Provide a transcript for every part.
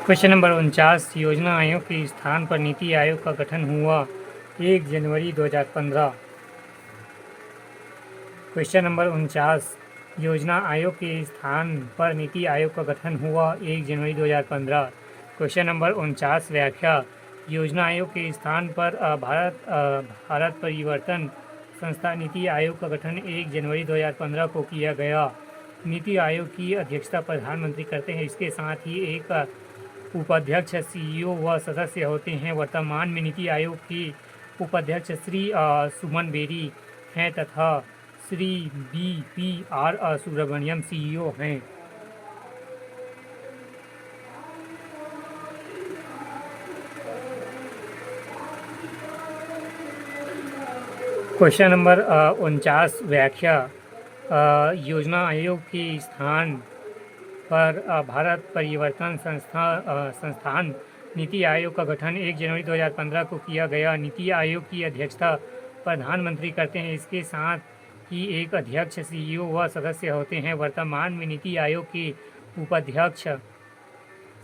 Question number 49 योजना आयोग के स्थान पर नीति आयोग का गठन हुआ 1 जनवरी 2015। क्वेश्चन नंबर 49 योजना आयोग के स्थान पर नीति आयोग का गठन हुआ 1 जनवरी 2015। क्वेश्चन नंबर 49 व्याख्या योजना आयोग के स्थान पर भारत परिवर्तन संस्था नीति आयोग का गठन 1 जनवरी 2015 को किया गया। नीति आयोग की अध्यक्षता प्रधानमंत्री करते हैं। इसके साथ ही एक उपाध्यक्ष सीईओ व सदस्य होते हैं। वर्तमान में नीति आयोग के उपाध्यक्ष श्री सुमन बेरी हैं तथा श्री BPR सुब्रमण्यम सीईओ हैं। क्वेश्चन नंबर 49 व्याख्या योजना आयोग के स्थान पर भारत परिवर्तन संस्थान नीति आयोग का गठन 1 जनवरी 2015 को किया गया। नीति आयोग की अध्यक्षता प्रधानमंत्री करते हैं। इसके साथ ही एक अध्यक्ष सीईओ व सदस्य होते हैं। वर्तमान में नीति आयोग के उपाध्यक्ष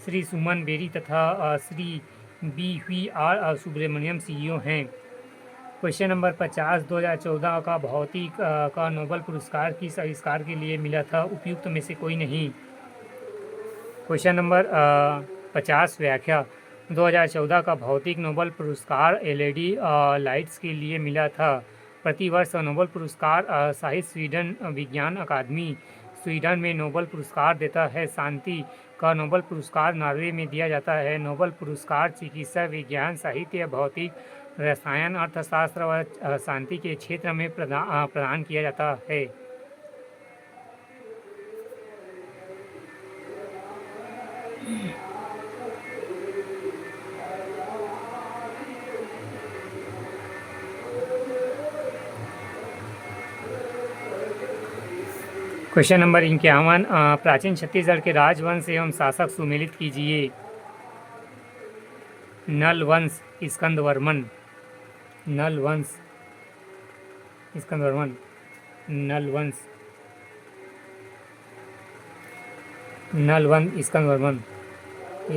श्री सुमन बेरी तथा श्री BPR सुब्रमण्यम सीईओ हैं। क्वेश्चन नंबर 50 2014 का भौतिक का नोबेल पुरस्कार किस आविष्कार के लिए मिला था? उपयुक्त में से कोई नहीं। क्वेश्चन नंबर 50 व्याख्या 2014 का भौतिक नोबेल पुरस्कार LED लाइट्स के लिए मिला था। प्रतिवर्ष नोबेल पुरस्कार साहित्य स्वीडन विज्ञान अकादमी स्वीडन में नोबेल पुरस्कार देता है। शांति का नोबेल पुरस्कार नॉर्वे में दिया जाता है। नोबेल पुरस्कार चिकित्सा विज्ञान साहित्य भौतिक रसायन अर्थशास्त्र व शांति के क्षेत्र में प्रदान किया जाता है। क्वेश्चन नंबर 51 प्राचीन छत्तीसगढ़ के राजवंश एवं शासक सुमेलित कीजिए। नल वंश स्कंदवर्मन, नल वंश स्कंदवर्मन, नल वंश स्कंदवर्मन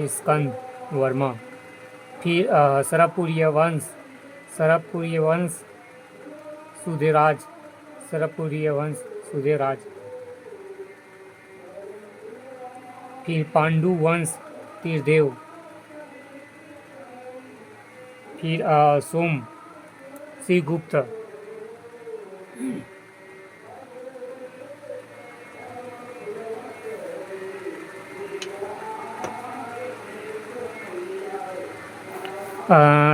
स्कंदवर्मा। फिर सरपुर्य वंश सुधेराज, सरपुर्य वंश सुधेराज। फिर पांडु वंश तीरदेव। फिर सोम श्रीगुप्त।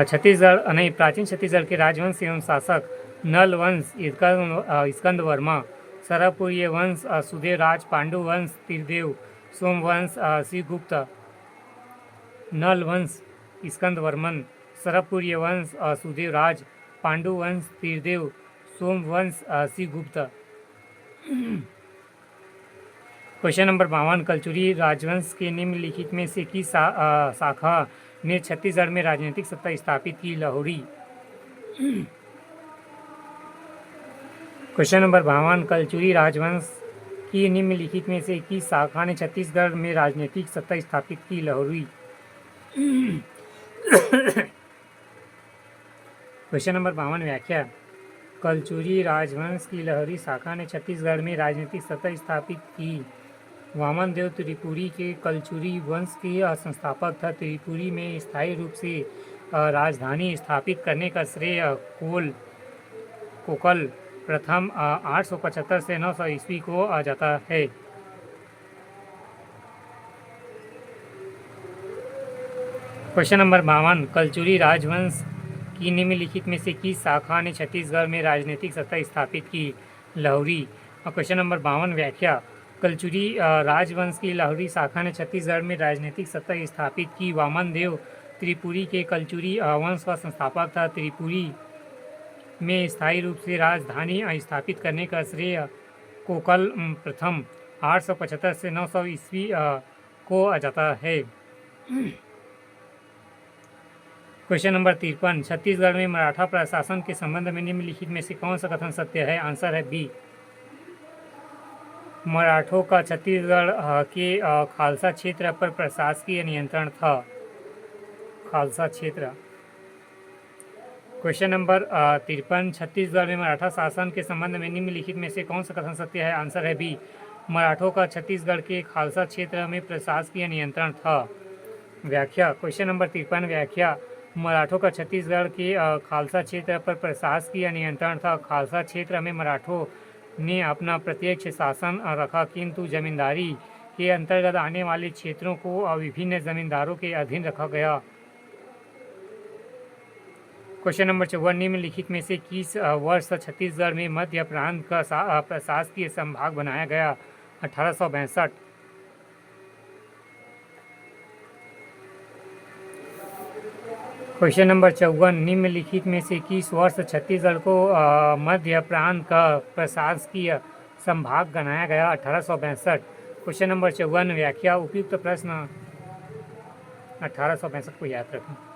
छत्तीसगढ़ नहीं, प्राचीन छत्तीसगढ़ के राजवंश एवं शासक नल वंश स्कंदवर्मा, सरपुर्य वंश सुधेराज, पांडु वंश तीरदेव, सोम वंश श्रीगुप्त, नल वंश स्कंदवर्मन, सरपुर्य वंश सुधेराज, पांडु वंश तीरदेव, सोम वंश श्रीगुप्त। क्वेश्चन नंबर 52 कलचुरी राजवंश के निम्नलिखित में से किस शाखा ने छत्तीसगढ़ में राजनीतिक सत्ता स्थापित की? लाहौरी। क्वेश्चन नंबर 52 कलचुरी राजवंश की निम्नलिखित में से किस शाखा ने छत्तीसगढ़ में राजनीतिक सत्ता स्थापित की? लाहौरी। क्वेश्चन नंबर 52 व्याख्या कलचुरी राजवंश की लाहौरी शाखा ने छत्तीसगढ़ में राजनीतिक सत्ता स्थापित की। वामन देव त्रिपुरी के कलचुरी वंश के संस्थापक था। त्रिपुरी में स्थायी रूप से राजधानी स्थापित करने का श्रेय कोकल प्रथम 875 से 900 ईस्वी को आ जाता है। क्वेश्चन नंबर 52 कलचुरी राजवंश की निम्नलिखित में से किस शाखा ने छत्तीसगढ़ में राजनीतिक सत्ता स्थापित की? लाहौरी। क्वेश्चन नंबर 52 व्याख्या कलचुरी राजवंश की लाहौरी शाखा ने छत्तीसगढ़ में राजनीतिक सत्ता स्थापित की। वामन देव त्रिपुरी के कलचुरी वंश का संस्थापक था। त्रिपुरी में स्थायी रूप से राजधानी स्थापित करने का श्रेय कोकल प्रथम 875 से 900 ईस्वी को आ जाता है। क्वेश्चन नंबर 53 छत्तीसगढ़ में मराठा प्रशासन के संबंध में निम्नलिखित में से कौन सा कथन सत्य है? आंसर है बी। मराठों का छत्तीसगढ़ के खालसा क्षेत्र पर प्रशासकीय नियंत्रण था। खालसा क्षेत्र। क्वेश्चन नंबर 53, छत्तीसगढ़ में मराठा शासन के संबंध में निम्नलिखित में से कौन सा कथन सत्य है? आंसर है बी, मराठों का छत्तीसगढ़ के खालसा क्षेत्र में प्रशासकीय नियंत्रण था। व्याख्या। क्वेश्चन नंबर 53, व्याख्या। मराठों का छत्तीसगढ़ के खालसा क्षेत्र पर प्रशासकीय नियंत्रण था। खालसा क्षेत्र में मराठों ने अपना प्रत्यक्ष शासन रखा, किंतु जमींदारी के अंतर्गत आने वाले क्षेत्रों को विभिन्न जमींदारों के अधीन रखा गया। क्वेश्चन नंबर 54, निम्नलिखित में से किस वर्ष छत्तीसगढ़ में मध्य प्रांत का प्रशासकीय संभाग बनाया गया? 1862। क्वेश्चन नंबर 54, निम्नलिखित में से किस वर्ष छत्तीसगढ़ को मध्य प्रांत का प्रशासकीय संभाग बनाया गया? 1862। क्वेश्चन नंबर 54, व्याख्या। उपयुक्त प्रश्न 1862 को याद रखें।